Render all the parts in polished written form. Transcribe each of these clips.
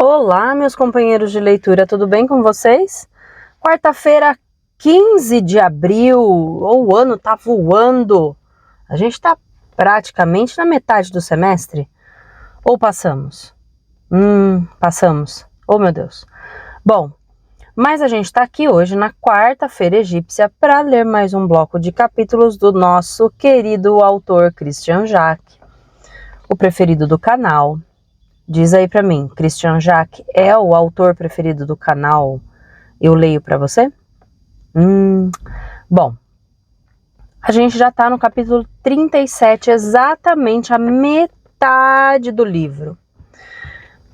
Olá, meus companheiros de leitura, tudo bem com vocês? Quarta-feira, 15 de abril, o ano tá voando. A gente tá praticamente na metade do semestre. Ou passamos? Passamos. Oh, meu Deus. Bom, mas a gente tá aqui hoje na quarta-feira egípcia para ler mais um bloco de capítulos do nosso querido autor Christian Jacques, o preferido do canal. Diz aí pra mim, Christian Jacques é o autor preferido do canal? Eu leio pra você? Bom, a gente já tá no capítulo 37, exatamente a metade do livro.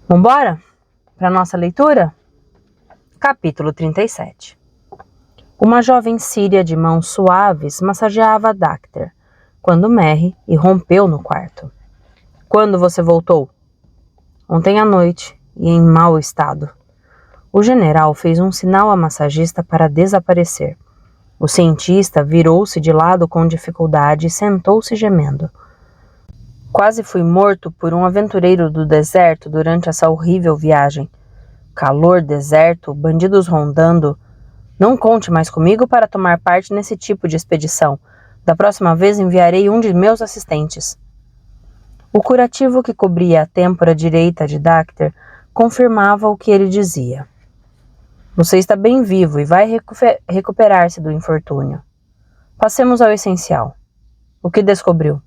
Vambora pra nossa leitura? Capítulo 37. Uma jovem síria de mãos suaves massageava Dacter, quando Merry irrompeu no quarto. Quando você voltou? Ontem à noite, e em mau estado. O general fez um sinal à massagista para desaparecer. O cientista virou-se de lado com dificuldade e sentou-se gemendo. Quase fui morto por um aventureiro do deserto durante essa horrível viagem. Calor, deserto, bandidos rondando. Não conte mais comigo para tomar parte nesse tipo de expedição. Da próxima vez enviarei um de meus assistentes. O curativo que cobria a têmpora direita de Dacter confirmava o que ele dizia. Você está bem vivo e vai recuperar-se do infortúnio. Passemos ao essencial. O que descobriu?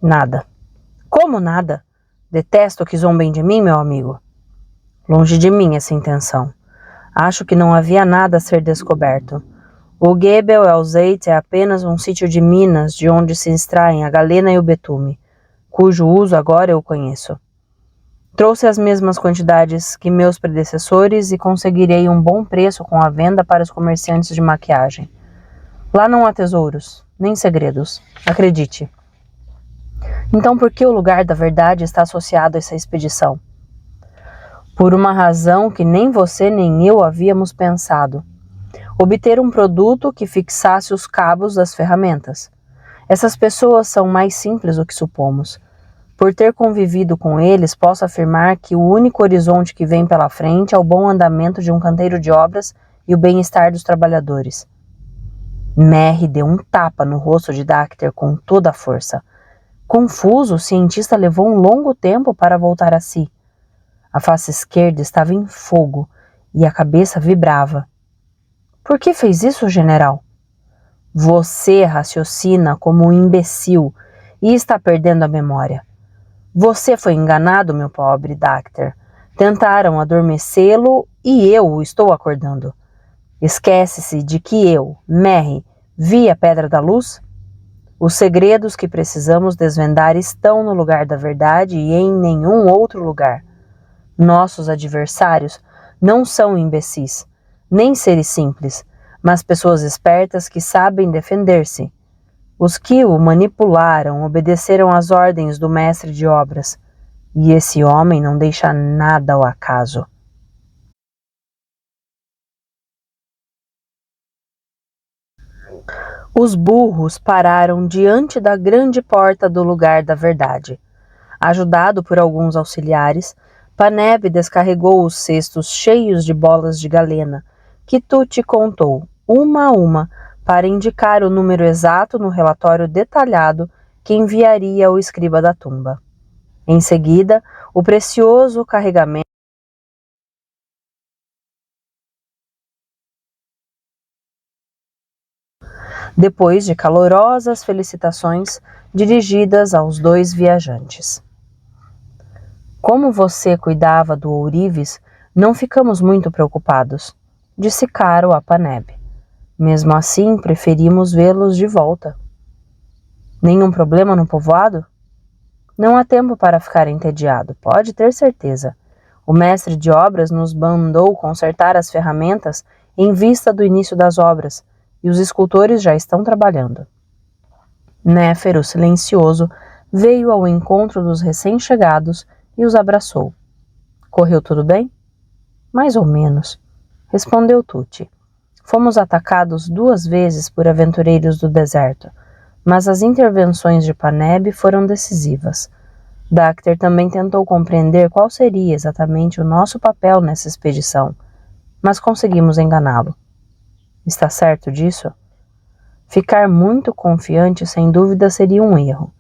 Nada. Como nada? Detesto que zombem de mim, meu amigo. Longe de mim essa intenção. Acho que não havia nada a ser descoberto. O Gebel El-Zeit é apenas um sítio de minas de onde se extraem a galena e o betume, cujo uso agora eu conheço. Trouxe as mesmas quantidades que meus predecessores e conseguirei um bom preço com a venda para os comerciantes de maquiagem. Lá não há tesouros, nem segredos, acredite. Então por que o lugar da verdade está associado a essa expedição? Por uma razão que nem você nem eu havíamos pensado. Obter um produto que fixasse os cabos das ferramentas. Essas pessoas são mais simples do que supomos. Por ter convivido com eles, posso afirmar que o único horizonte que vem pela frente é o bom andamento de um canteiro de obras e o bem-estar dos trabalhadores. Merry deu um tapa no rosto de Dacter com toda a força. Confuso, o cientista levou um longo tempo para voltar a si. A face esquerda estava em fogo e a cabeça vibrava. Por que fez isso, general? Você raciocina como um imbecil e está perdendo a memória. Você foi enganado, meu pobre Dacter. Tentaram adormecê-lo e eu o estou acordando. Esquece-se de que eu, Merry, vi a Pedra da Luz? Os segredos que precisamos desvendar estão no lugar da verdade e em nenhum outro lugar. Nossos adversários não são imbecis, nem seres simples, mas pessoas espertas que sabem defender-se. Os que o manipularam obedeceram às ordens do mestre de obras, e esse homem não deixa nada ao acaso. Os burros pararam diante da grande porta do lugar da verdade. Ajudado por alguns auxiliares, Paneb descarregou os cestos cheios de bolas de galena, que Tuti contou, uma a uma, para indicar o número exato no relatório detalhado que enviaria ao escriba da tumba. Em seguida, o precioso carregamento depois de calorosas felicitações dirigidas aos dois viajantes. Como você cuidava do ourives, não ficamos muito preocupados, disse Caro a Paneb. Mesmo assim, preferimos vê-los de volta. Nenhum problema no povoado? Não há tempo para ficar entediado, pode ter certeza. O mestre de obras nos mandou consertar as ferramentas em vista do início das obras, e os escultores já estão trabalhando. Néfero, silencioso, veio ao encontro dos recém-chegados e os abraçou. Correu tudo bem? Mais ou menos, respondeu Tuti. Fomos atacados 2 vezes por aventureiros do deserto, mas as intervenções de Paneb foram decisivas. Dacter também tentou compreender qual seria exatamente o nosso papel nessa expedição, mas conseguimos enganá-lo. Está certo disso? Ficar muito confiante sem dúvida seria um erro.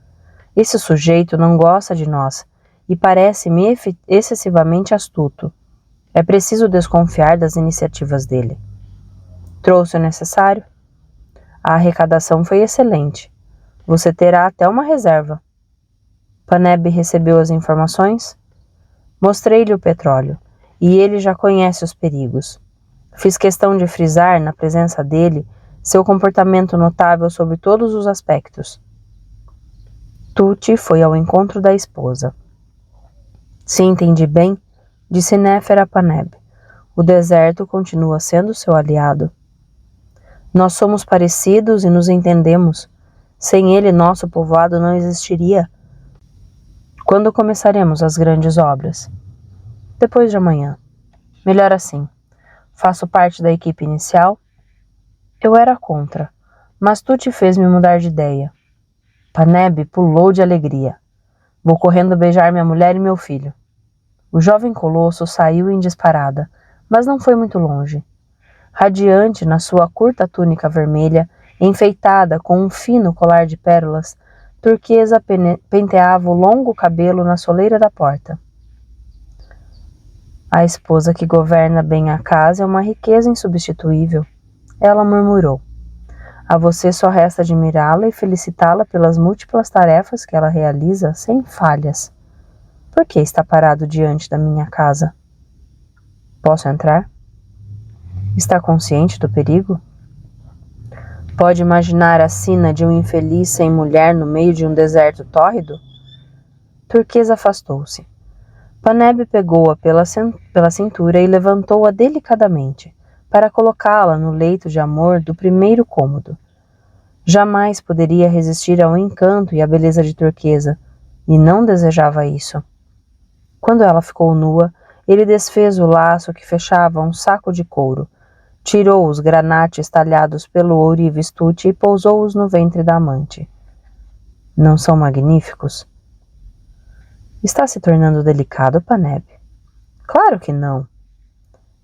Esse sujeito não gosta de nós e parece-me excessivamente astuto. É preciso desconfiar das iniciativas dele. Trouxe o necessário? A arrecadação foi excelente. Você terá até uma reserva. Paneb recebeu as informações? Mostrei-lhe o petróleo, e ele já conhece os perigos. Fiz questão de frisar, na presença dele, seu comportamento notável sob todos os aspectos. Tuti foi ao encontro da esposa. Se entendi bem, disse Néfer a Paneb, o deserto continua sendo seu aliado. Nós somos parecidos e nos entendemos. Sem ele, nosso povoado não existiria. Quando começaremos as grandes obras? Depois de amanhã. Melhor assim. Faço parte da equipe inicial? Eu era contra, mas Tuti fez-me mudar de ideia. Paneb pulou de alegria. Vou correndo beijar minha mulher e meu filho. O jovem colosso saiu em disparada, mas não foi muito longe. Radiante na sua curta túnica vermelha, enfeitada com um fino colar de pérolas, Turquesa penteava o longo cabelo na soleira da porta. A esposa que governa bem a casa é uma riqueza insubstituível, ela murmurou. A você só resta admirá-la e felicitá-la pelas múltiplas tarefas que ela realiza sem falhas. Por que está parado diante da minha casa? Posso entrar? Está consciente do perigo? Pode imaginar a sina de um infeliz sem mulher no meio de um deserto tórrido? Turquesa afastou-se. Paneb pegou-a pela cintura e levantou-a delicadamente, para colocá-la no leito de amor do primeiro cômodo. Jamais poderia resistir ao encanto e à beleza de Turquesa, e não desejava isso. Quando ela ficou nua, ele desfez o laço que fechava um saco de couro, tirou os granates talhados pelo ourives Tuti e pousou-os no ventre da amante. Não são magníficos? Está se tornando delicado, Paneb? Claro que não.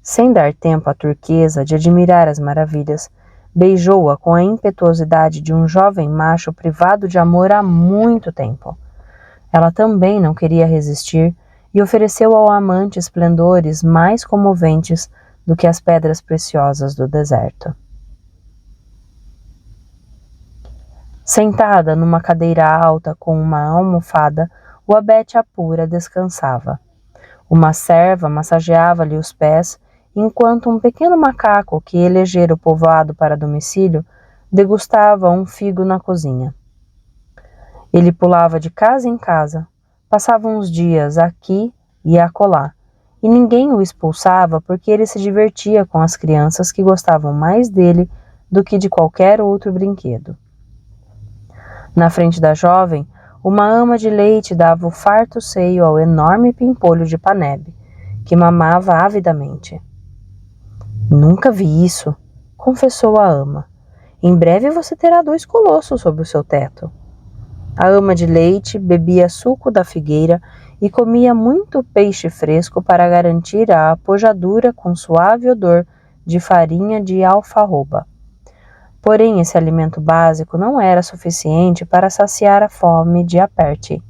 Sem dar tempo à Turquesa de admirar as maravilhas, beijou-a com a impetuosidade de um jovem macho privado de amor há muito tempo. Ela também não queria resistir e ofereceu ao amante esplendores mais comoventes do que as pedras preciosas do deserto. Sentada numa cadeira alta com uma almofada, o abete Apura descansava. Uma serva massageava-lhe os pés, enquanto um pequeno macaco que elegera o povoado para domicílio degustava um figo na cozinha. Ele pulava de casa em casa, passava uns dias aqui e acolá, e ninguém o expulsava porque ele se divertia com as crianças que gostavam mais dele do que de qualquer outro brinquedo. Na frente da jovem, uma ama de leite dava o farto seio ao enorme pimpolho de Paneb, que mamava avidamente. Nunca vi isso, confessou a ama. Em breve você terá 2 colossos sob o seu teto. A ama de leite bebia suco da figueira e comia muito peixe fresco para garantir a apojadura com suave odor de farinha de alfarroba. Porém, esse alimento básico não era suficiente para saciar a fome de Aperte,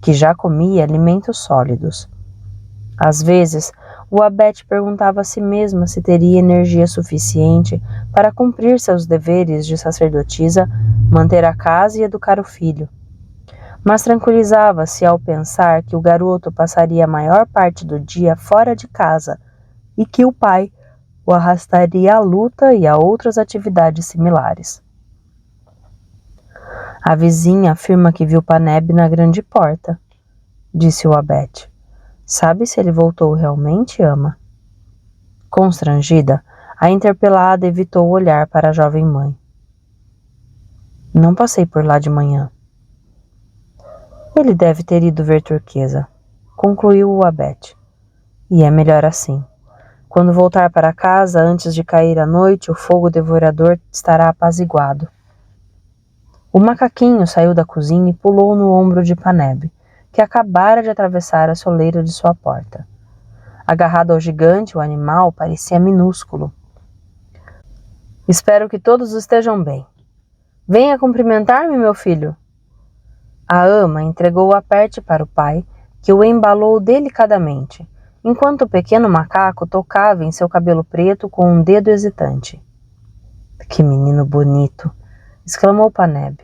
que já comia alimentos sólidos. Às vezes, o abete perguntava a si mesma se teria energia suficiente para cumprir seus deveres de sacerdotisa, manter a casa e educar o filho. Mas tranquilizava-se ao pensar que o garoto passaria a maior parte do dia fora de casa e que o pai o arrastaria à luta e a outras atividades similares. A vizinha afirma que viu Paneb na grande porta, disse o abete. Sabe se ele voltou realmente, ama? Constrangida, a interpelada evitou olhar para a jovem mãe. Não passei por lá de manhã. Ele deve ter ido ver Turquesa, concluiu o abete. E é melhor assim. Quando voltar para casa, antes de cair a noite, o fogo devorador estará apaziguado. O macaquinho saiu da cozinha e pulou no ombro de Paneb, que acabara de atravessar a soleira de sua porta. Agarrado ao gigante, o animal parecia minúsculo. Espero que todos estejam bem. Venha cumprimentar-me, meu filho. A ama entregou o aperte para o pai, que o embalou delicadamente, enquanto o pequeno macaco tocava em seu cabelo preto com um dedo hesitante. Que menino bonito! Exclamou Paneb.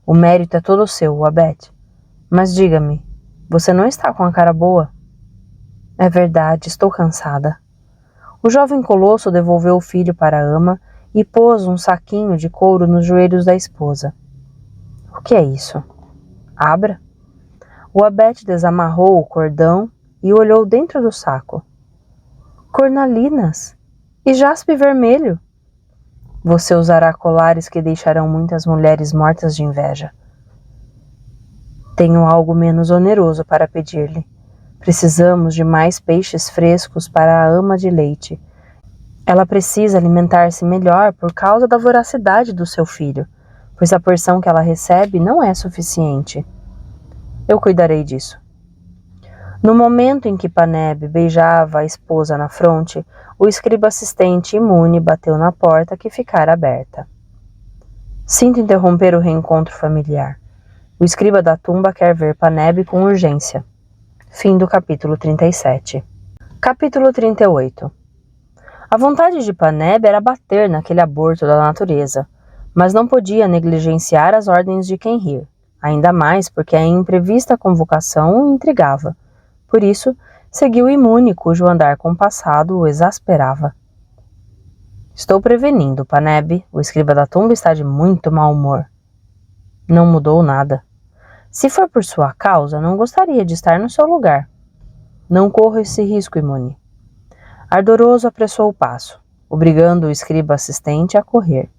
O mérito é todo seu, Wabet. Mas diga-me, você não está com a cara boa? É verdade, estou cansada. O jovem colosso devolveu o filho para a ama e pôs um saquinho de couro nos joelhos da esposa. O que é isso? Abra. O Abete desamarrou o cordão e olhou dentro do saco. Cornalinas e jaspe vermelho. Você usará colares que deixarão muitas mulheres mortas de inveja. Tenho algo menos oneroso para pedir-lhe. Precisamos de mais peixes frescos para a ama de leite. Ela precisa alimentar-se melhor por causa da voracidade do seu filho, pois a porção que ela recebe não é suficiente. Eu cuidarei disso. No momento em que Paneb beijava a esposa na fronte, o escriba assistente imune bateu na porta que ficara aberta. Sinto interromper o reencontro familiar. O escriba da tumba quer ver Paneb com urgência. Fim do capítulo 37. Capítulo 38. A vontade de Paneb era bater naquele aborto da natureza, mas não podia negligenciar as ordens de Quenrir, ainda mais porque a imprevista convocação o intrigava. Por isso, seguiu imune, cujo andar compassado o exasperava. Estou prevenindo, Paneb. O escriba da tumba está de muito mau humor. Não mudou nada. Se for por sua causa, não gostaria de estar no seu lugar. Não corra esse risco, imune. Ardoroso apressou o passo, obrigando o escriba assistente a correr.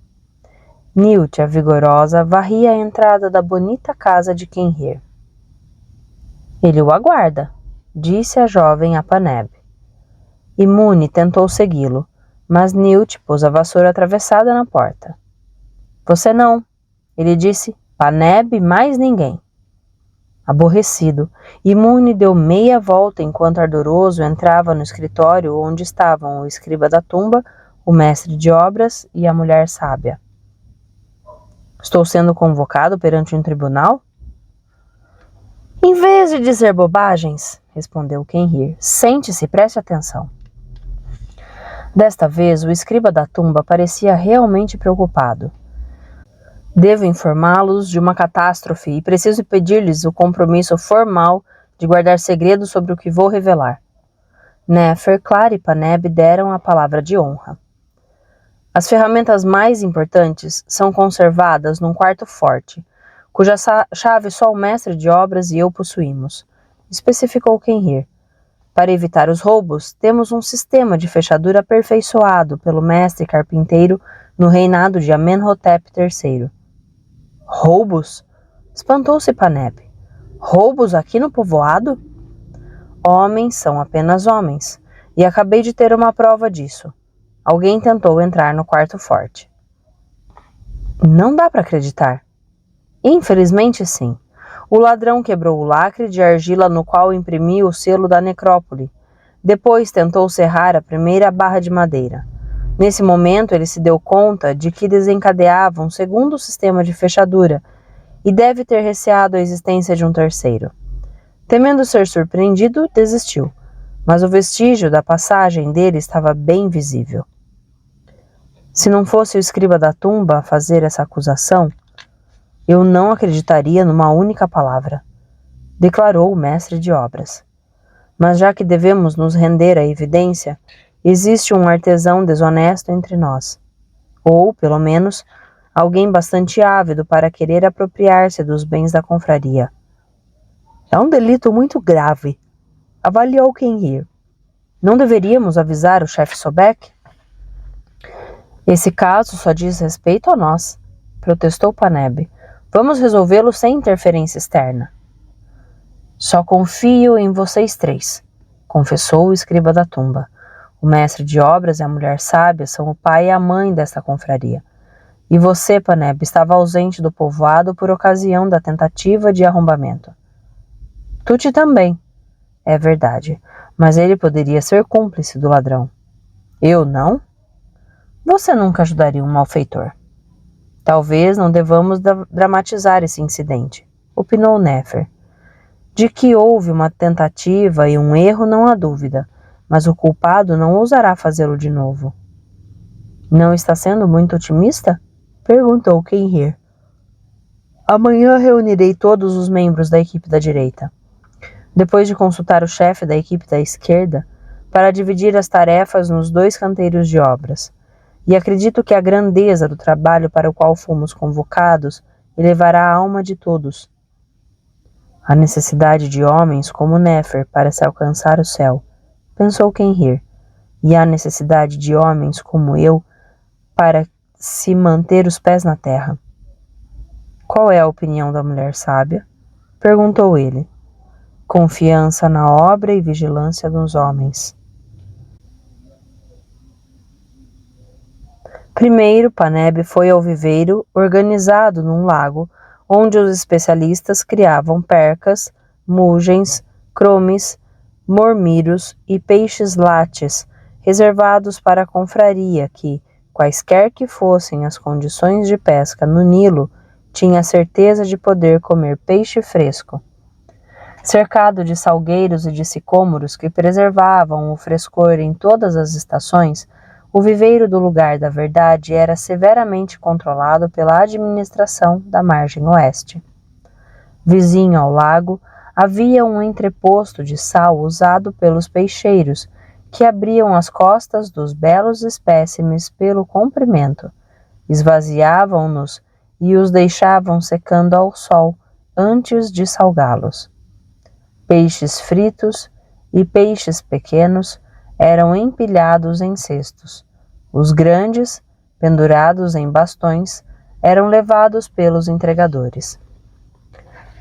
Newt, a vigorosa, varria a entrada da bonita casa de Quenrir. Ele o aguarda, disse a jovem a Paneb. Imune tentou segui-lo, mas Newt pôs a vassoura atravessada na porta. Você não, ele disse, Paneb mais ninguém. Aborrecido, Imune deu meia volta enquanto Ardoroso entrava no escritório onde estavam o escriba da tumba, o mestre de obras e a mulher sábia. Estou sendo convocado perante um tribunal? Em vez de dizer bobagens, respondeu Quenrir, sente-se e preste atenção. Desta vez, o escriba da tumba parecia realmente preocupado. Devo informá-los de uma catástrofe e preciso pedir-lhes o compromisso formal de guardar segredo sobre o que vou revelar. Nefer, Clara e Paneb deram a palavra de honra. As ferramentas mais importantes são conservadas num quarto forte, cuja chave só o mestre de obras e eu possuímos, especificou Quenrir. Para evitar os roubos, temos um sistema de fechadura aperfeiçoado pelo mestre carpinteiro no reinado de Amenhotep III. Roubos? Espantou-se Paneb. Roubos aqui no povoado? Homens são apenas homens, e acabei de ter uma prova disso. Alguém tentou entrar no quarto forte. Não dá para acreditar. Infelizmente, sim. O ladrão quebrou o lacre de argila no qual imprimia o selo da necrópole. Depois tentou serrar a primeira barra de madeira. Nesse momento, ele se deu conta de que desencadeava um segundo sistema de fechadura e deve ter receado a existência de um terceiro. Temendo ser surpreendido, desistiu, mas o vestígio da passagem dele estava bem visível. Se não fosse o escriba da tumba a fazer essa acusação, eu não acreditaria numa única palavra, declarou o mestre de obras. Mas já que devemos nos render à evidência, existe um artesão desonesto entre nós, ou, pelo menos, alguém bastante ávido para querer apropriar-se dos bens da confraria. É um delito muito grave, avaliou Quenrir. Não deveríamos avisar o chefe Sobek? Esse caso só diz respeito a nós, protestou Paneb. Vamos resolvê-lo sem interferência externa. Só confio em vocês três, confessou o escriba da tumba. O mestre de obras e a mulher sábia são o pai e a mãe desta confraria. E você, Paneb, estava ausente do povoado por ocasião da tentativa de arrombamento. Tuti também. É verdade, mas ele poderia ser cúmplice do ladrão. Eu não? Você nunca ajudaria um malfeitor. Talvez não devamos dramatizar esse incidente, opinou Nefer. De que houve uma tentativa e um erro não há dúvida, mas o culpado não ousará fazê-lo de novo. Não está sendo muito otimista? Perguntou Kenrir. Amanhã reunirei todos os membros da equipe da direita. Depois de consultar o chefe da equipe da esquerda, para dividir as tarefas nos 2 canteiros de obras. E acredito que a grandeza do trabalho para o qual fomos convocados elevará a alma de todos. A necessidade de homens como Nefer para se alcançar o céu, pensou Kenrir, e a necessidade de homens como eu para se manter os pés na terra. Qual é a opinião da mulher sábia? Perguntou ele. Confiança na obra e vigilância dos homens. Primeiro, Paneb foi ao viveiro organizado num lago, onde os especialistas criavam percas, mugens, cromes, mormírios e peixes látees, reservados para a confraria que, quaisquer que fossem as condições de pesca no Nilo, tinha certeza de poder comer peixe fresco. Cercado de salgueiros e de sicômoros que preservavam o frescor em todas as estações, o viveiro do Lugar da Verdade era severamente controlado pela administração da margem oeste. Vizinho ao lago, havia um entreposto de sal usado pelos peixeiros, que abriam as costas dos belos espécimes pelo comprimento, esvaziavam-nos e os deixavam secando ao sol antes de salgá-los. Peixes fritos e peixes pequenos eram empilhados em cestos. Os grandes, pendurados em bastões, eram levados pelos entregadores.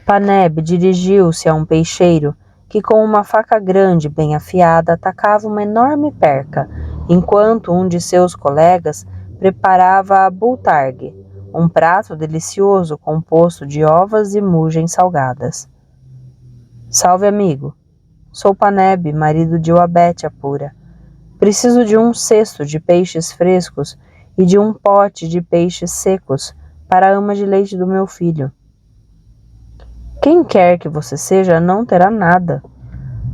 Paneb dirigiu-se a um peixeiro que com uma faca grande bem afiada atacava uma enorme perca, enquanto um de seus colegas preparava a bultargue, um prato delicioso composto de ovas e mugens salgadas. Salve, amigo. Sou Paneb, marido de Uabete a Pura. Preciso de um cesto de peixes frescos e de um pote de peixes secos para a ama de leite do meu filho. Quem quer que você seja não terá nada.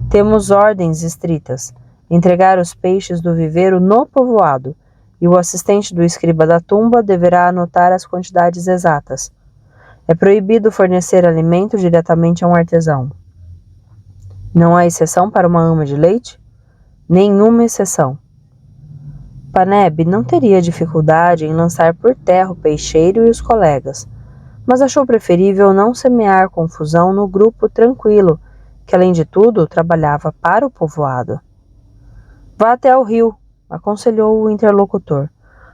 Temos ordens estritas: entregar os peixes do viveiro no povoado, e o assistente do escriba da tumba deverá anotar as quantidades exatas. É proibido fornecer alimento diretamente a um artesão. Não há exceção para uma ama de leite? Nenhuma exceção. Paneb não teria dificuldade em lançar por terra o peixeiro e os colegas, mas achou preferível não semear confusão no grupo tranquilo, que além de tudo trabalhava para o povoado. Vá até ao rio, aconselhou o interlocutor.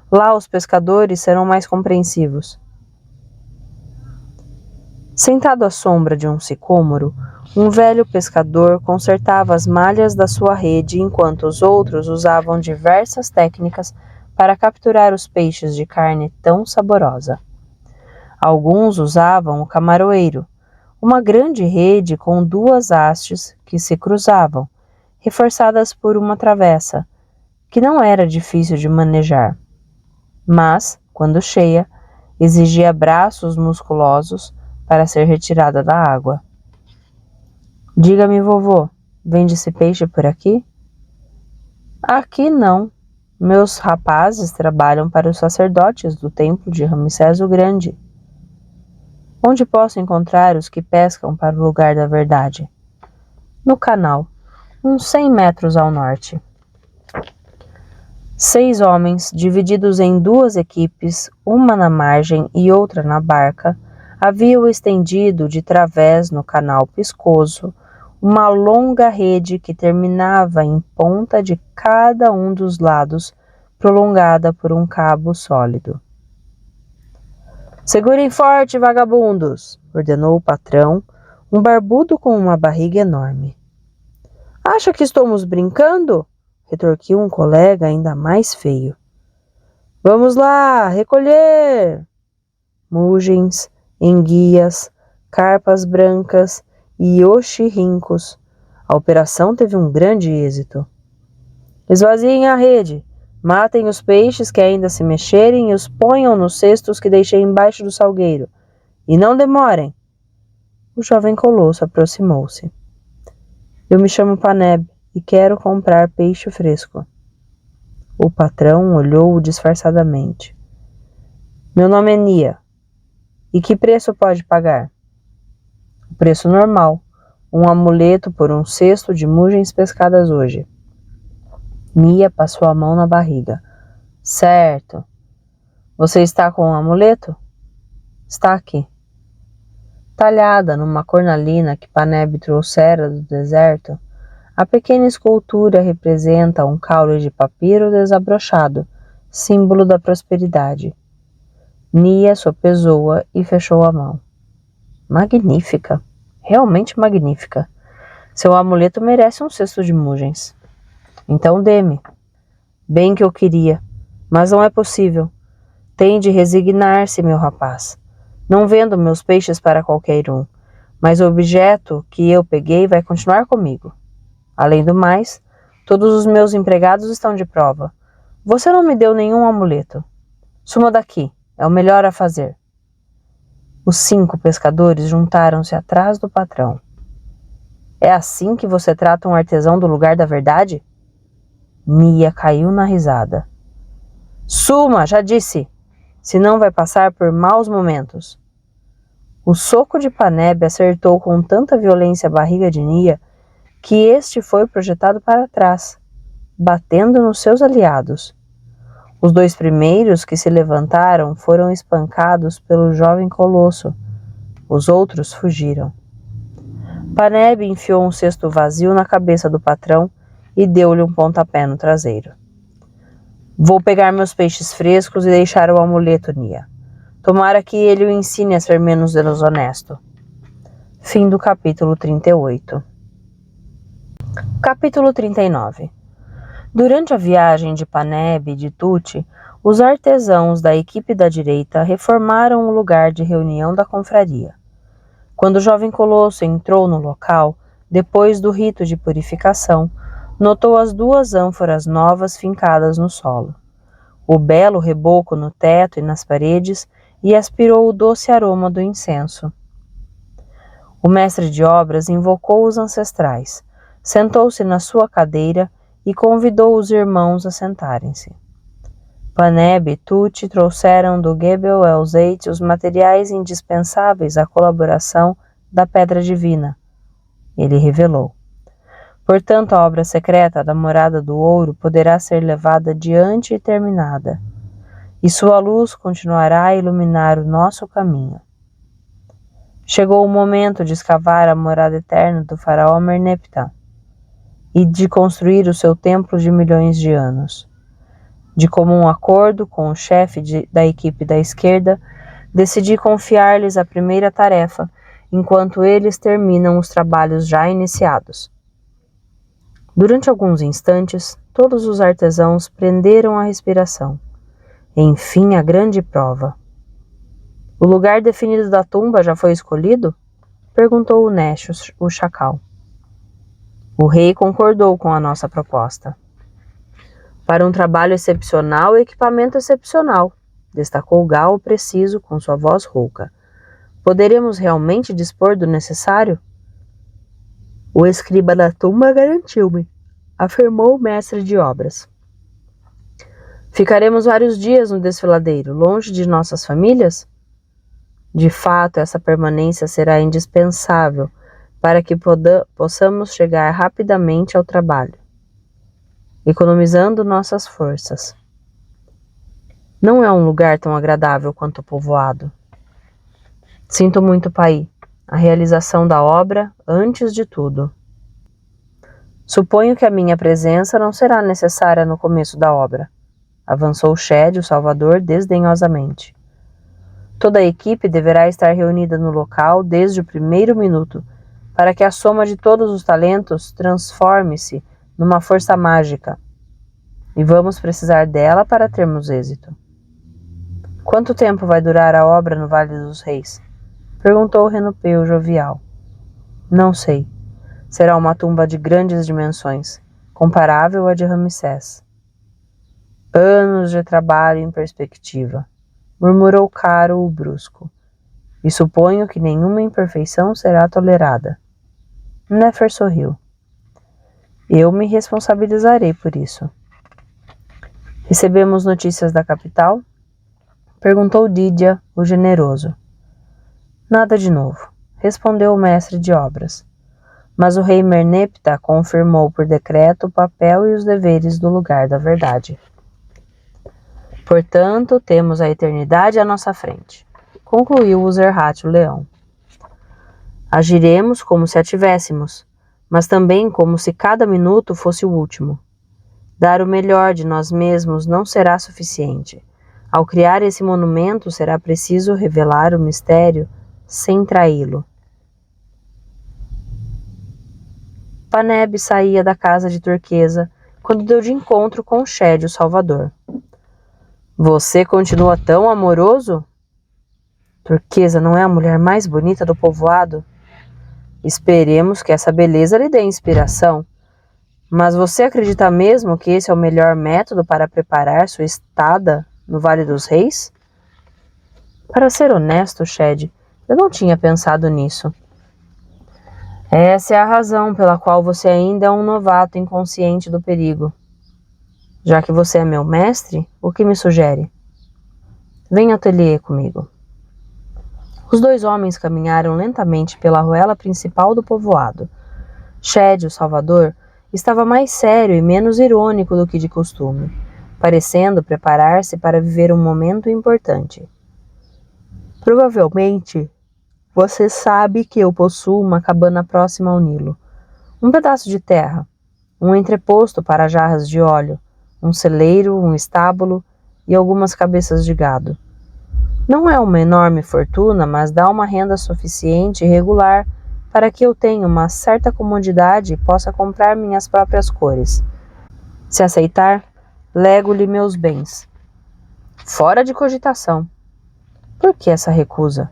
Lá os pescadores serão mais compreensivos. Sentado à sombra de um sicômoro, um velho pescador consertava as malhas da sua rede enquanto os outros usavam diversas técnicas para capturar os peixes de carne tão saborosa. Alguns usavam o camaroeiro, uma grande rede com 2 hastes que se cruzavam, reforçadas por uma travessa, que não era difícil de manejar, mas, quando cheia, exigia braços musculosos para ser retirada da água. Diga-me, vovô, vende-se peixe por aqui? Aqui não. Meus rapazes trabalham para os sacerdotes do templo de Ramsés o Grande. Onde posso encontrar os que pescam para o Lugar da Verdade? No canal, uns 100 metros ao norte. 6 homens, divididos em 2 equipes, uma na margem e outra na barca, haviam estendido de través no canal Piscoso uma longa rede que terminava em ponta de cada um dos lados, prolongada por um cabo sólido. Segurem forte, vagabundos! Ordenou o patrão, um barbudo com uma barriga enorme. Acha que estamos brincando? Retorquiu um colega ainda mais feio. Vamos lá, recolher! Mugens, enguias, carpas brancas e oxirrincos. A operação teve um grande êxito. Esvaziem a rede, matem os peixes que ainda se mexerem e os ponham nos cestos que deixei embaixo do salgueiro. E não demorem. O jovem colosso aproximou-se. Eu me chamo Paneb e quero comprar peixe fresco. O patrão olhou-o disfarçadamente. Meu nome é Nia. E que preço pode pagar? O preço normal. Um amuleto por um cesto de mugens pescadas hoje. Nia passou a mão na barriga. Certo. Você está com um amuleto? Está aqui. Talhada numa cornalina que Paneb trouxera do deserto, a pequena escultura representa um caule de papiro desabrochado, símbolo da prosperidade. Nia sopesou-a e fechou a mão. Magnífica, realmente magnífica. Seu amuleto merece um cesto de mugens. Então dê-me. Bem que eu queria, mas não é possível. Tem de resignar-se, meu rapaz. Não vendo meus peixes para qualquer um, mas o objeto que eu peguei vai continuar comigo. Além do mais, todos os meus empregados estão de prova. Você não me deu nenhum amuleto. Suma daqui, é o melhor a fazer. Os 5 pescadores juntaram-se atrás do patrão. É assim que você trata um artesão do lugar da verdade? Nia caiu na risada. Suma, já disse! Senão vai passar por maus momentos. O soco de Paneb acertou com tanta violência a barriga de Nia que este foi projetado para trás, batendo nos seus aliados. Os 2 primeiros que se levantaram foram espancados pelo jovem colosso. Os outros fugiram. Paneb enfiou um cesto vazio na cabeça do patrão e deu-lhe um pontapé no traseiro. Vou pegar meus peixes frescos e deixar o amuleto, Nia. Tomara que ele o ensine a ser menos desonesto. Fim do capítulo 38. Capítulo 39. Durante a viagem de Paneb e de Tuti, os artesãos da equipe da direita reformaram o lugar de reunião da confraria. Quando o jovem colosso entrou no local, depois do rito de purificação, notou as 2 ânforas novas fincadas no solo, o belo reboco no teto e nas paredes, e aspirou o doce aroma do incenso. O mestre de obras invocou os ancestrais, sentou-se na sua cadeira e convidou os irmãos a sentarem-se. Paneb e Tuti trouxeram do Gebel el-Zeit os materiais indispensáveis à colaboração da Pedra Divina. Ele revelou. Portanto, a obra secreta da Morada do Ouro poderá ser levada adiante e terminada, e sua luz continuará a iluminar o nosso caminho. Chegou o momento de escavar a morada eterna do faraó Merneptah e de construir o seu templo de milhões de anos. De comum acordo com o chefe da equipe da esquerda, decidi confiar-lhes a primeira tarefa, enquanto eles terminam os trabalhos já iniciados. Durante alguns instantes, todos os artesãos prenderam a respiração. Enfim, a grande prova. O lugar definido da tumba já foi escolhido? Perguntou o Nesh, o chacal. O rei concordou com a nossa proposta. Para um trabalho excepcional e equipamento excepcional, destacou Gal preciso com sua voz rouca. Poderemos realmente dispor do necessário? O escriba da tumba garantiu-me, afirmou o mestre de obras. Ficaremos vários dias no desfiladeiro, longe de nossas famílias? De fato, essa permanência será indispensável para que possamos chegar rapidamente ao trabalho, economizando nossas forças. Não é um lugar tão agradável quanto o povoado. Sinto muito, pai. A realização da obra antes de tudo. Suponho que a minha presença não será necessária no começo da obra, avançou Shed, o Salvador, desdenhosamente. Toda a equipe deverá estar reunida no local desde o primeiro minuto, para que a soma de todos os talentos transforme-se numa força mágica. E vamos precisar dela para termos êxito. Quanto tempo vai durar a obra no Vale dos Reis? Perguntou o Renupeu jovial. Não sei. Será uma tumba de grandes dimensões, comparável à de Ramsés. Anos de trabalho em perspectiva, murmurou Caro o brusco, e suponho que nenhuma imperfeição será tolerada. Nefer sorriu. Eu me responsabilizarei por isso. Recebemos notícias da capital? Perguntou Dídia, o generoso. Nada de novo, respondeu o mestre de obras. Mas o rei Merneptah confirmou por decreto o papel e os deveres do lugar da verdade. Portanto, temos a eternidade à nossa frente, concluiu o Zerhat o leão. Agiremos como se a tivéssemos, mas também como se cada minuto fosse o último. Dar o melhor de nós mesmos não será suficiente. Ao criar esse monumento, será preciso revelar o mistério sem traí-lo. Paneb saía da casa de turquesa quando deu de encontro com Shed, o Salvador. Você continua tão amoroso? Turquesa não é a mulher mais bonita do povoado? Esperemos que essa beleza lhe dê inspiração. Mas você acredita mesmo que esse é o melhor método para preparar sua estada no Vale dos Reis? Para ser honesto, Shed, eu não tinha pensado nisso. Essa é a razão pela qual você ainda é um novato inconsciente do perigo. Já que você é meu mestre, o que me sugere? Venha ao ateliê comigo. Os dois homens caminharam lentamente pela ruela principal do povoado. Shed, o Salvador, estava mais sério e menos irônico do que de costume, parecendo preparar-se para viver um momento importante. Provavelmente, você sabe que eu possuo uma cabana próxima ao Nilo. Um pedaço de terra, um entreposto para jarras de óleo, um celeiro, um estábulo e algumas cabeças de gado. Não é uma enorme fortuna, mas dá uma renda suficiente e regular para que eu tenha uma certa comodidade e possa comprar minhas próprias cores. Se aceitar, lego-lhe meus bens. Fora de cogitação. Por que essa recusa?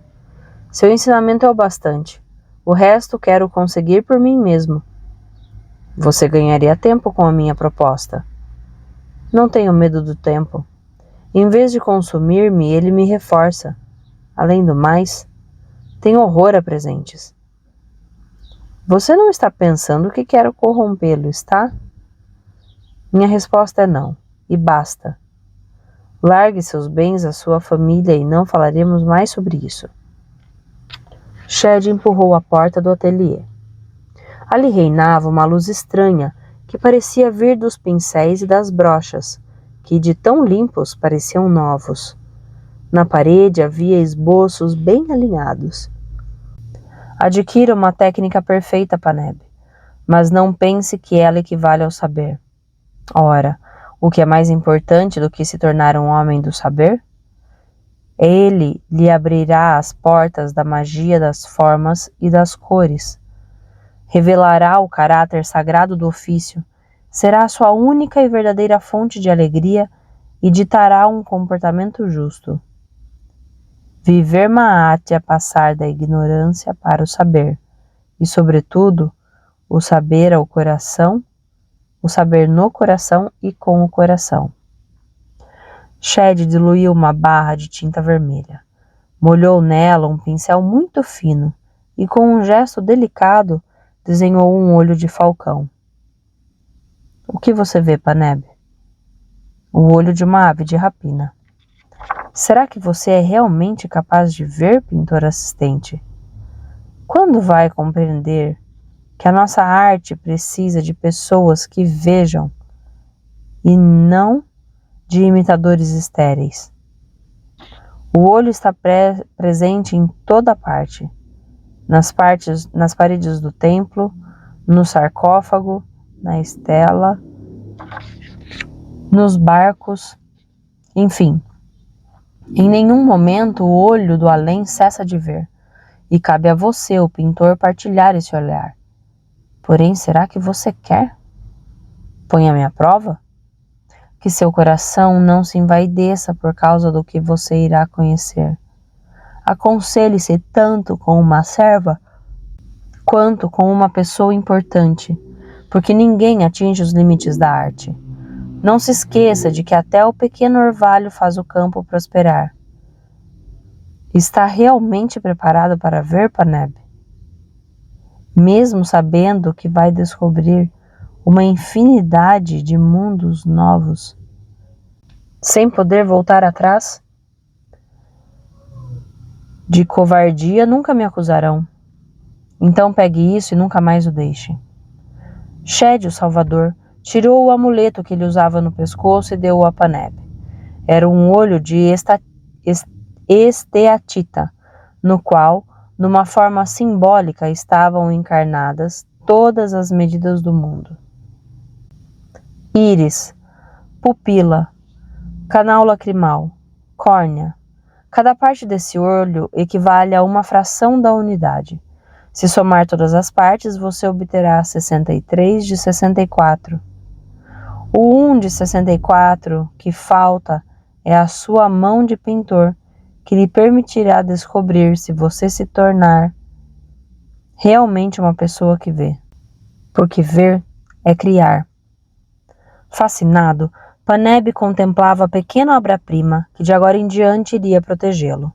Seu ensinamento é o bastante. O resto quero conseguir por mim mesmo. Você ganharia tempo com a minha proposta. Não tenho medo do tempo. Em vez de consumir-me, ele me reforça. Além do mais, tenho horror a presentes. Você não está pensando que quero corrompê-lo, está? Minha resposta é não, e basta. Largue seus bens à sua família e não falaremos mais sobre isso. Shed empurrou a porta do ateliê. Ali reinava uma luz estranha que parecia vir dos pincéis e das brochas, que de tão limpos pareciam novos. Na parede havia esboços bem alinhados. Adquira uma técnica perfeita, Paneb, mas não pense que ela equivale ao saber. Ora, o que é mais importante do que se tornar um homem do saber? Ele lhe abrirá as portas da magia das formas e das cores. Revelará o caráter sagrado do ofício, será a sua única e verdadeira fonte de alegria e ditará um comportamento justo. Viver Ma'at é passar da ignorância para o saber, e, sobretudo, o saber ao coração, o saber no coração e com o coração. Shed diluiu uma barra de tinta vermelha, molhou nela um pincel muito fino e, com um gesto delicado, desenhou um olho de falcão. O que você vê, Paneb? O olho de uma ave de rapina. Será que você é realmente capaz de ver, pintor assistente? Quando vai compreender que a nossa arte precisa de pessoas que vejam e não de imitadores estéreis? O olho está presente em toda parte, nas paredes do templo, no sarcófago, na estela, nos barcos, enfim. Em nenhum momento o olho do além cessa de ver, e cabe a você, o pintor, partilhar esse olhar. Porém, será que você quer? Ponha-me à prova? Que seu coração não se envaideça por causa do que você irá conhecer. Aconselhe-se tanto com uma serva quanto com uma pessoa importante, porque ninguém atinge os limites da arte. Não se esqueça de que até o pequeno orvalho faz o campo prosperar. Está realmente preparado para ver, Paneb? Mesmo sabendo que vai descobrir uma infinidade de mundos novos, sem poder voltar atrás? De covardia nunca me acusarão. Então pegue isso e nunca mais o deixe. Shed, o Salvador, tirou o amuleto que ele usava no pescoço e deu-o a Paneb. Era um olho de esteatita, no qual, numa forma simbólica, estavam encarnadas todas as medidas do mundo. Íris, pupila, canal lacrimal, córnea. Cada parte desse olho equivale a uma fração da unidade. Se somar todas as partes, você obterá 63 de 64. O 1 de 64 que falta é a sua mão de pintor, que lhe permitirá descobrir se você se tornar realmente uma pessoa que vê. Porque ver é criar. Fascinado, Paneb contemplava a pequena obra-prima que de agora em diante iria protegê-lo.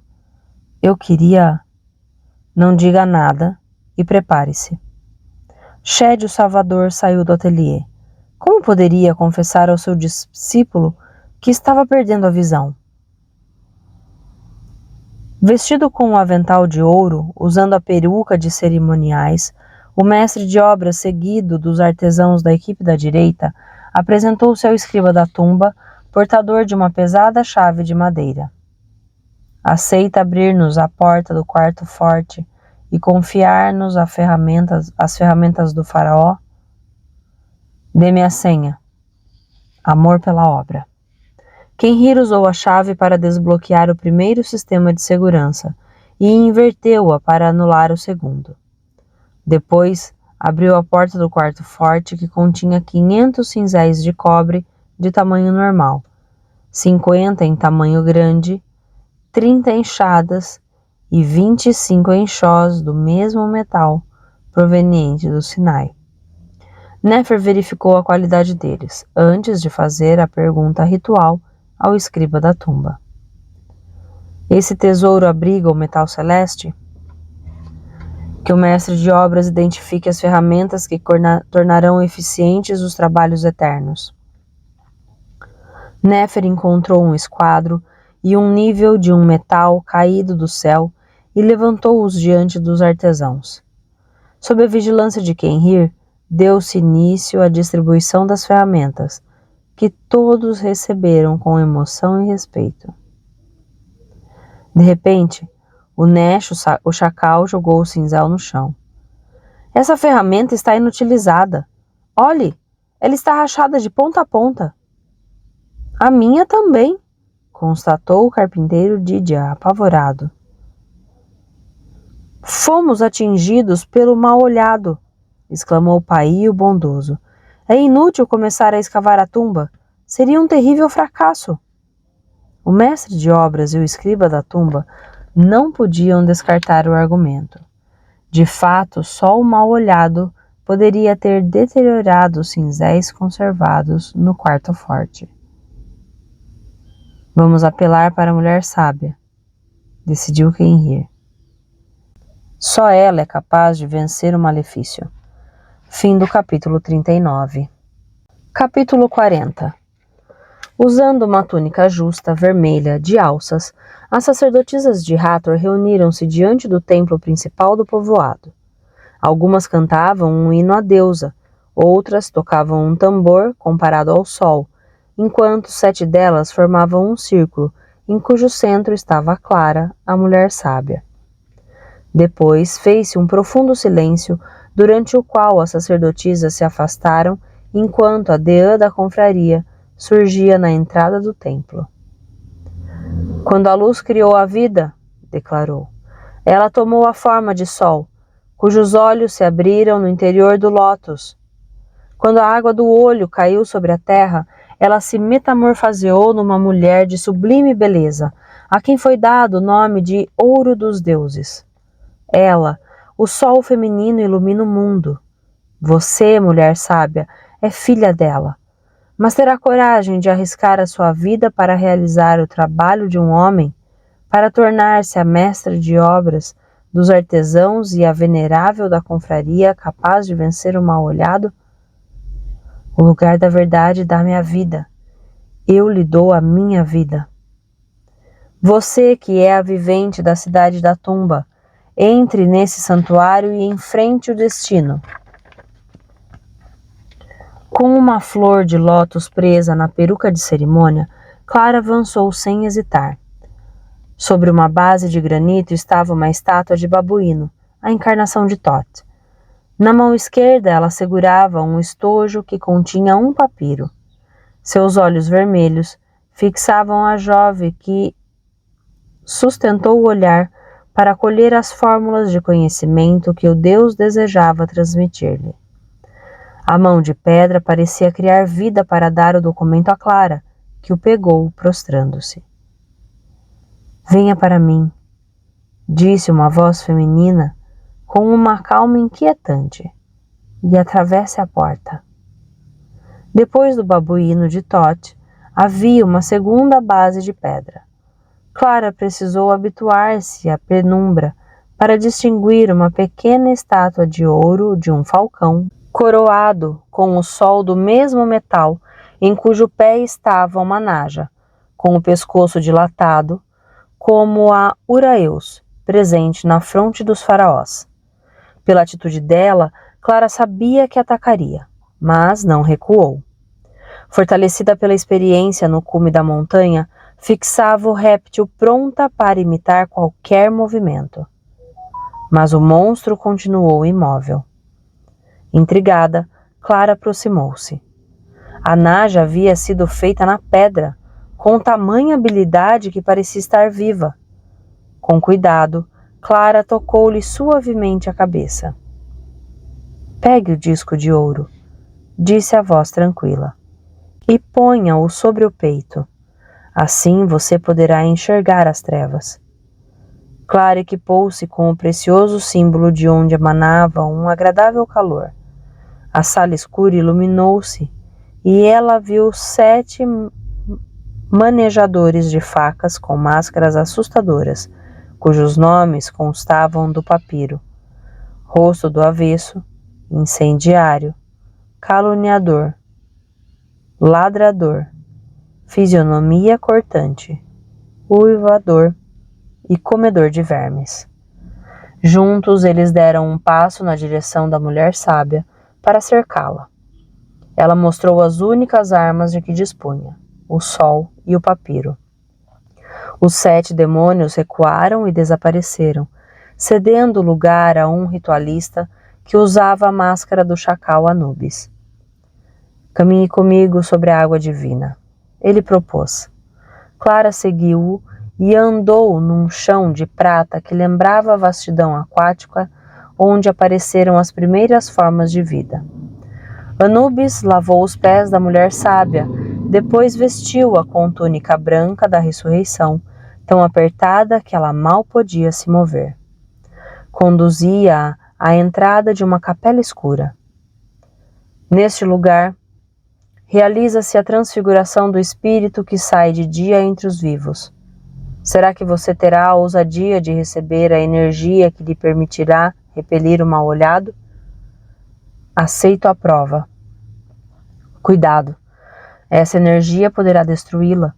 Eu queria... Não diga nada e prepare-se. Shed, o Salvador, saiu do ateliê. Como poderia confessar ao seu discípulo que estava perdendo a visão? Vestido com um avental de ouro, usando a peruca de cerimoniais, o mestre de obras, seguido dos artesãos da equipe da direita, apresentou-se ao escriba da tumba, portador de uma pesada chave de madeira. Aceita abrir-nos a porta do quarto forte e confiar-nos as ferramentas do faraó? Dê-me a senha. Amor pela obra. Kenhir usou a chave para desbloquear o primeiro sistema de segurança e inverteu-a para anular o segundo. Depois, abriu a porta do quarto forte, que continha 500 cinzéis de cobre de tamanho normal, 50 em tamanho grande, 30 enxadas e 25 enxós do mesmo metal proveniente do Sinai. Nefer verificou a qualidade deles, antes de fazer a pergunta ritual ao escriba da tumba. Esse tesouro abriga o metal celeste? Que o mestre de obras identifique as ferramentas que tornarão eficientes os trabalhos eternos. Nefer encontrou um esquadro e um nível de um metal caído do céu e levantou-os diante dos artesãos. Sob a vigilância de Kenhir, deu-se início à distribuição das ferramentas, que todos receberam com emoção e respeito. De repente, o Nesh, o chacal, jogou o cinzel no chão. Essa ferramenta está inutilizada. Olhe, ela está rachada de ponta a ponta. A minha também, constatou o carpinteiro Didia, apavorado. Fomos atingidos pelo mal-olhado, exclamou o pai o bondoso. É inútil começar a escavar a tumba. Seria um terrível fracasso. O mestre de obras e o escriba da tumba não podiam descartar o argumento. De fato, só o mal-olhado poderia ter deteriorado os cinzéis conservados no quarto forte. Vamos apelar para a mulher sábia, decidiu Kenhir. Só ela é capaz de vencer o malefício. Fim do capítulo 39. Capítulo 40. Usando uma túnica justa, vermelha, de alças, as sacerdotisas de Hathor reuniram-se diante do templo principal do povoado. Algumas cantavam um hino à deusa, outras tocavam um tambor comparado ao sol, enquanto 7 delas formavam um círculo, em cujo centro estava Clara, a mulher sábia. Depois fez-se um profundo silêncio, durante o qual as sacerdotisas se afastaram, enquanto a deã da confraria surgia na entrada do templo. Quando a luz criou a vida, declarou, ela tomou a forma de sol, cujos olhos se abriram no interior do lótus. Quando a água do olho caiu sobre a terra, ela se metamorfoseou numa mulher de sublime beleza, a quem foi dado o nome de Ouro dos Deuses. Ela, O sol feminino ilumina o mundo. Você, mulher sábia, é filha dela, mas terá coragem de arriscar a sua vida para realizar o trabalho de um homem, para tornar-se a mestra de obras dos artesãos e a venerável da confraria capaz de vencer o mal-olhado? O lugar da verdade dá-me a vida. Eu lhe dou a minha vida. Você que é a vivente da cidade da tumba, entre nesse santuário e enfrente o destino. Com uma flor de lótus presa na peruca de cerimônia, Clara avançou sem hesitar. Sobre uma base de granito estava uma estátua de babuíno, a encarnação de Thoth. Na mão esquerda ela segurava um estojo que continha um papiro. Seus olhos vermelhos fixavam a jovem que sustentou o olhar para colher as fórmulas de conhecimento que o Deus desejava transmitir-lhe. A mão de pedra parecia criar vida para dar o documento a Clara, que o pegou prostrando-se. Venha para mim, disse uma voz feminina com uma calma inquietante, e atravesse a porta. Depois do babuíno de Thoth, havia uma segunda base de pedra. Clara precisou habituar-se à penumbra para distinguir uma pequena estátua de ouro de um falcão, coroado com o sol do mesmo metal, em cujo pé estava uma naja, com o pescoço dilatado, como a Uraeus, presente na fronte dos faraós. Pela atitude dela, Clara sabia que atacaria, mas não recuou. Fortalecida pela experiência no cume da montanha, fixava o réptil pronta para imitar qualquer movimento. Mas o monstro continuou imóvel. Intrigada, Clara aproximou-se. A naja havia sido feita na pedra, com tamanha habilidade que parecia estar viva. Com cuidado, Clara tocou-lhe suavemente a cabeça. Pegue o disco de ouro, disse a voz tranquila, e ponha-o sobre o peito. Assim você poderá enxergar as trevas. Clara equipou-se com o precioso símbolo de onde emanava um agradável calor. A sala escura iluminou-se e ela viu 7 manejadores de facas com máscaras assustadoras, cujos nomes constavam do papiro: rosto do avesso, incendiário, caluniador, ladrador, fisionomia cortante, uivador e comedor de vermes. Juntos eles deram um passo na direção da mulher sábia para cercá-la. Ela mostrou as únicas armas de que dispunha: o sol e o papiro. Os 7 demônios recuaram e desapareceram, cedendo lugar a um ritualista que usava a máscara do chacal Anubis. Caminhe comigo sobre a água divina, ele propôs. Clara seguiu-o e andou num chão de prata que lembrava a vastidão aquática onde apareceram as primeiras formas de vida. Anubis lavou os pés da mulher sábia, depois vestiu-a com túnica branca da ressurreição, tão apertada que ela mal podia se mover. Conduzia-a à entrada de uma capela escura. Neste lugar, realiza-se a transfiguração do espírito que sai de dia entre os vivos. Será que você terá a ousadia de receber a energia que lhe permitirá repelir o mal-olhado? Aceito a prova. Cuidado, essa energia poderá destruí-la.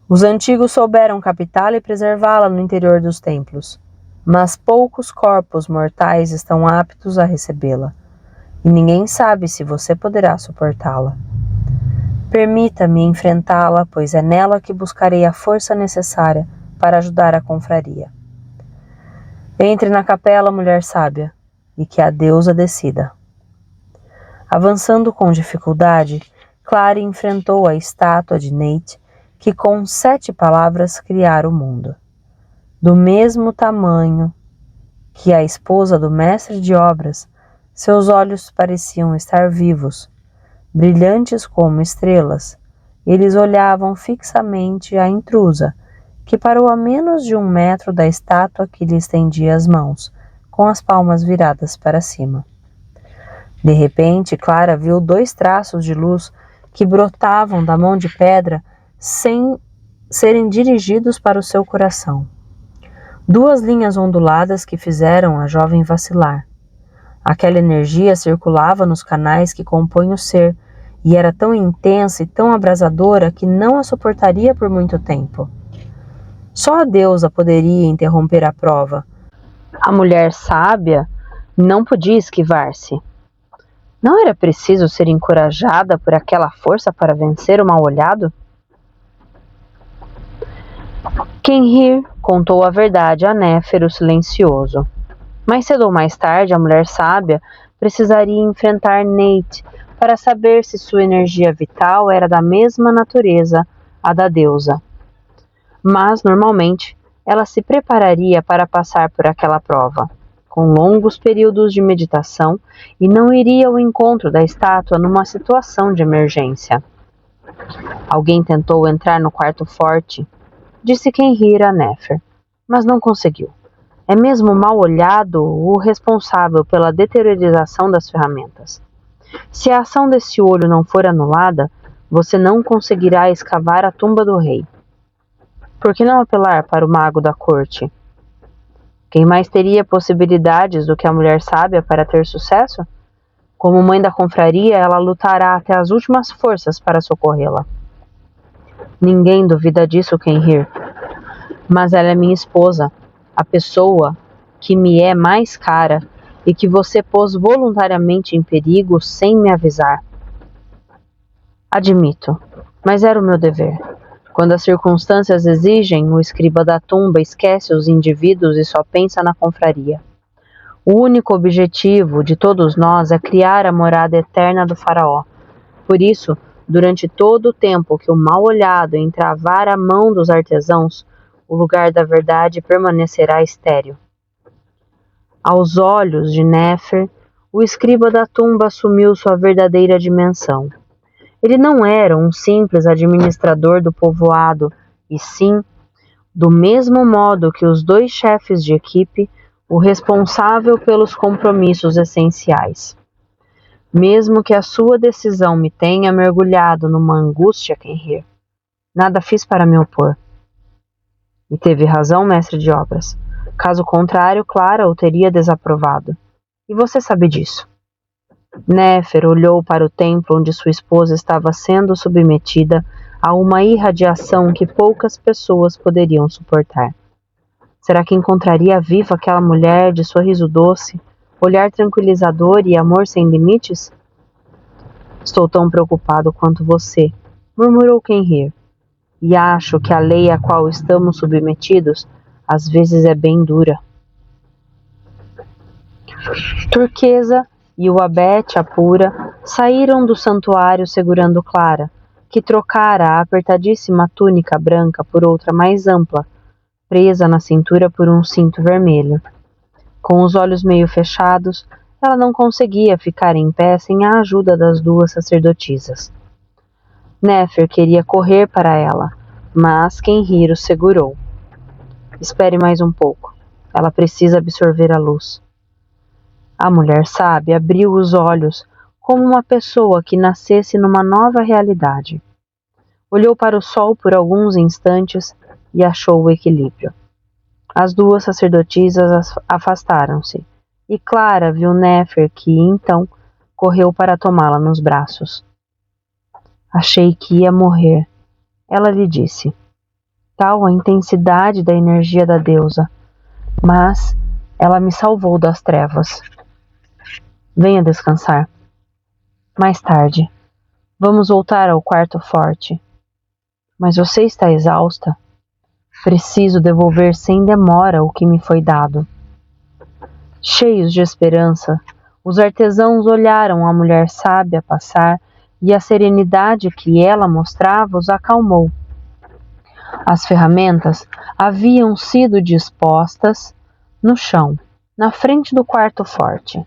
Os antigos souberam captá-la e preservá-la no interior dos templos, mas poucos corpos mortais estão aptos a recebê-la, e ninguém sabe se você poderá suportá-la. Permita-me enfrentá-la, pois é nela que buscarei a força necessária para ajudar a confraria. Entre na capela, mulher sábia, e que a deusa decida. Avançando com dificuldade, Clara enfrentou a estátua de Neith, que com 7 palavras criara o mundo. Do mesmo tamanho que a esposa do mestre de obras, seus olhos pareciam estar vivos, brilhantes como estrelas. Eles olhavam fixamente a intrusa, que parou a menos de 1 metro da estátua que lhe estendia as mãos, com as palmas viradas para cima. De repente, Clara viu 2 traços de luz que brotavam da mão de pedra sem serem dirigidos para o seu coração. 2 linhas onduladas que fizeram a jovem vacilar. Aquela energia circulava nos canais que compõem o ser e era tão intensa e tão abrasadora que não a suportaria por muito tempo. Só a deusa poderia interromper a prova. A mulher sábia não podia esquivar-se. Não era preciso ser encorajada por aquela força para vencer o mal-olhado? Quenhir contou a verdade a Néfer, o silencioso. Mais cedo ou mais tarde, a mulher sábia precisaria enfrentar Nate para saber se sua energia vital era da mesma natureza à da deusa. Mas, normalmente, ela se prepararia para passar por aquela prova, com longos períodos de meditação, e não iria ao encontro da estátua numa situação de emergência. Alguém tentou entrar no quarto forte, disse Quenhir a Néfer, mas não conseguiu. É mesmo mal olhado o responsável pela deteriorização das ferramentas. Se a ação desse olho não for anulada, você não conseguirá escavar a tumba do rei. Por que não apelar para o mago da corte? Quem mais teria possibilidades do que a mulher sábia para ter sucesso? Como mãe da confraria, ela lutará até as últimas forças para socorrê-la. Ninguém duvida disso, Quenhir. Mas ela é minha esposa, a pessoa que me é mais cara e que você pôs voluntariamente em perigo sem me avisar. Admito, mas era o meu dever. Quando as circunstâncias exigem, o escriba da tumba esquece os indivíduos e só pensa na confraria. O único objetivo de todos nós é criar a morada eterna do faraó. Por isso, durante todo o tempo que o mal-olhado entravar a mão dos artesãos, o lugar da verdade permanecerá estéril. Aos olhos de Néfer, o escriba da tumba assumiu sua verdadeira dimensão. Ele não era um simples administrador do povoado, e sim, do mesmo modo que os 2 chefes de equipe, o responsável pelos compromissos essenciais. Mesmo que a sua decisão me tenha mergulhado numa angústia, Quenhir, nada fiz para me opor. E teve razão, mestre de obras. Caso contrário, Clara o teria desaprovado. E você sabe disso. Néfer olhou para o templo onde sua esposa estava sendo submetida a uma irradiação que poucas pessoas poderiam suportar. Será que encontraria viva aquela mulher de sorriso doce, olhar tranquilizador e amor sem limites? Estou tão preocupado quanto você, murmurou Quenhir, e acho que a lei a qual estamos submetidos às vezes é bem dura. Turquesa e o abete Apura saíram do santuário segurando Clara, que trocara a apertadíssima túnica branca por outra mais ampla, presa na cintura por um cinto vermelho. Com os olhos meio fechados, ela não conseguia ficar em pé sem a ajuda das 2 sacerdotisas. Néfer queria correr para ela, mas Quenhir o segurou. Espere mais um pouco. Ela precisa absorver a luz. A mulher sábia abriu os olhos como uma pessoa que nascesse numa nova realidade. Olhou para o sol por alguns instantes e achou o equilíbrio. As 2 sacerdotisas afastaram-se, e Clara viu Néfer que, então, correu para tomá-la nos braços. Achei que ia morrer, ela lhe disse. Tal a intensidade da energia da deusa, mas ela me salvou das trevas. Venha descansar. Mais tarde. Vamos voltar ao quarto forte. Mas você está exausta? Preciso devolver sem demora o que me foi dado. Cheios de esperança, os artesãos olharam a mulher sábia passar e a serenidade que ela mostrava os acalmou. As ferramentas haviam sido dispostas no chão, na frente do quarto forte.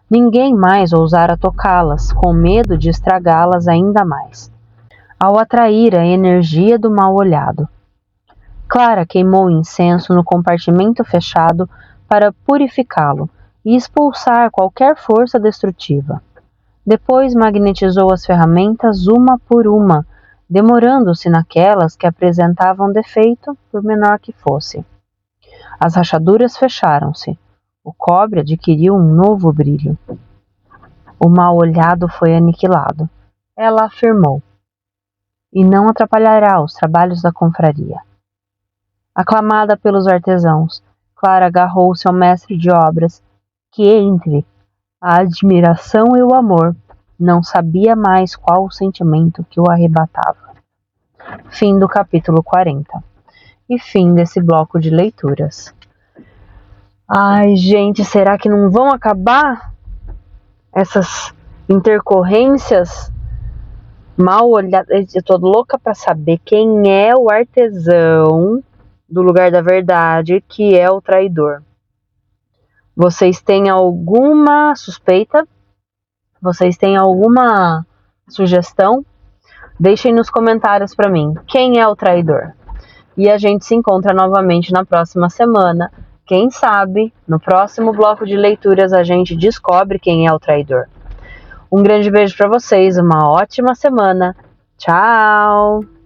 Ninguém mais ousara tocá-las, com medo de estragá-las ainda mais, ao atrair a energia do mal-olhado. Clara queimou incenso no compartimento fechado para purificá-lo, e expulsar qualquer força destrutiva. Depois magnetizou as ferramentas uma por uma, demorando-se naquelas que apresentavam defeito, por menor que fosse. As rachaduras fecharam-se. O cobre adquiriu um novo brilho. O mal-olhado foi aniquilado. Ela afirmou. E não atrapalhará os trabalhos da confraria. Aclamada pelos artesãos, Clara agarrou-se ao mestre de obras, que entre a admiração e o amor não sabia mais qual o sentimento que o arrebatava. Fim do capítulo 40. E fim desse bloco de leituras. Ai, gente, será que não vão acabar essas intercorrências mal olhadas? Eu tô louca para saber quem é o artesão do lugar da verdade, que é o traidor. Vocês têm alguma suspeita? Vocês têm alguma sugestão? Deixem nos comentários para mim. Quem é o traidor? E a gente se encontra novamente na próxima semana. Quem sabe, no próximo bloco de leituras a gente descobre quem é o traidor. Um grande beijo para vocês, uma ótima semana. Tchau!